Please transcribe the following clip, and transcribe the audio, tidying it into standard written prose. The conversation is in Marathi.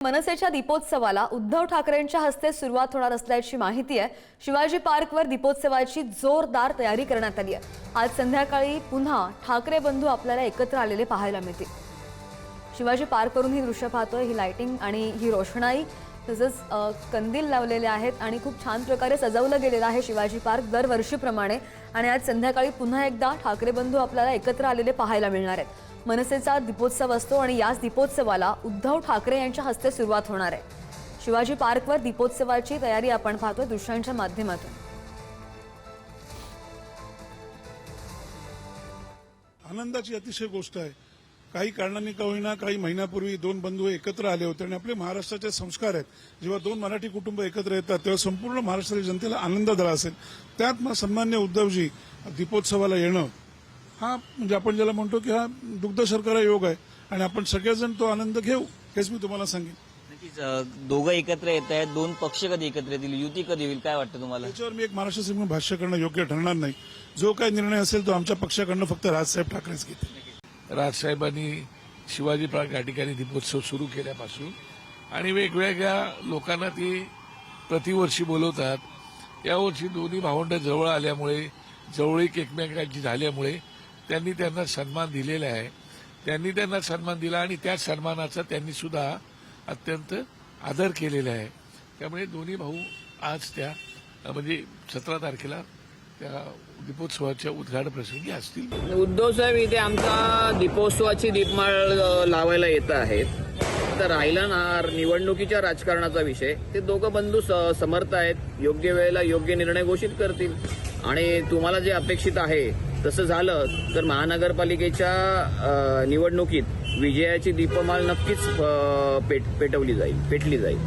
मनसेच्या दीपोत्सवाला उद्धव ठाकरेंच्या हस्ते सुरुवात होणार असल्याची माहिती आहे। शिवाजी पार्कवर दीपोत्सवाची जोरदार तयारी करण्यात आली आहे। आज संध्याकाळी पुन्हा ठाकरे बंधू आपल्याला एकत्र आलेले पाहायला मिळतील। शिवाजी पार्कवरून ही दृश्य पाहतोय, ही लाइटिंग आणि ही रोषणाई तसंच कंदील लावलेले आहेत आणि खूप छान प्रकारे सजवलं गेलेलं आहे शिवाजी पार्क दरवर्षीप्रमाणे। आणि आज संध्याकाळी पुन्हा एकदा ठाकरे बंधू आपल्याला एकत्र आलेले पाहायला मिळणार आहेत। मनसेचा दीपोत्सव असतो आणि याच दीपोत्सवाला उद्धव ठाकरे यांच्या हस्ते सुरुवात होणार आहे। शिवाजी पार्कवर दीपोत्सवाची तयारी आपण पाहतोय दृश्यांच्या माध्यमातून। आनंदाची अतिशय गोष्ट आहे। काही कारणांनी का होईना काही महिन्यापूर्वी दोन बंधू एकत्र आले होते आणि आपले महाराष्ट्राचे संस्कार आहेत। जेव्हा दोन मराठी कुटुंब एकत्र येतात तेव्हा संपूर्ण महाराष्ट्रातील जनतेला आनंद झाला असेल। त्यात मग सन्मान्य उद्धवजी दीपोत्सवाला येणं हा म्हणजे आपण ज्याला म्हणतो की हा दुग्ध शर्करा योग आहे आणि आपण सगळेजण तो आनंद घेऊ हेच मी तुम्हाला सांगेन। नक्कीच दोघं एकत्र येत आहेत, दोन पक्ष कधी एकत्र येतील, युती कधी होईल, काय वाटतं तुम्हाला? त्याच्यावर मी एक महाराष्ट्र म्हणून भाष्य करणं योग्य ठरणार नाही। जो काही निर्णय असेल तो आमच्या पक्षाकडनं फक्त राजसाहेब ठाकरेच घेतील। राजसाहेबांनी शिवाजी पार्क या ठिकाणी दीपोत्सव सुरू केल्यापासून आणि वेगवेगळ्या लोकांना ती प्रतिवर्षी बोलवतात। यावर्षी दोन्ही भावंड जवळ आल्यामुळे जवळीक एकमेकांची झाल्यामुळे त्यांनी त्यांना सन्मान दिलेला आहे। त्यांनी त्यांना सन्मान दिला आणि त्या सन्मानाचा त्यांनी सुद्धा अत्यंत आदर केलेला आहे। त्यामुळे दोन्ही भाऊ आज त्या म्हणजे 17 तारखेला त्या दीपोत्सवाच्या उद्घाटन प्रसंगी असतील। उद्धव साहेब इथे आमच्या दीपोत्सवाची दीपमाळ लावायला येत आहेत। तर राहिला ना निवडणुकीच्या राजकारणाचा विषय, ते दोघं बंधू समर्थ आहेत। योग्य वेळेला योग्य निर्णय घोषित करतील आणि तुम्हाला जे अपेक्षित आहे तसं झालं तर महानगरपालिकेच्या निवडणुकीत विजयाची दीपमाळ नक्कीच पेटली जाईल।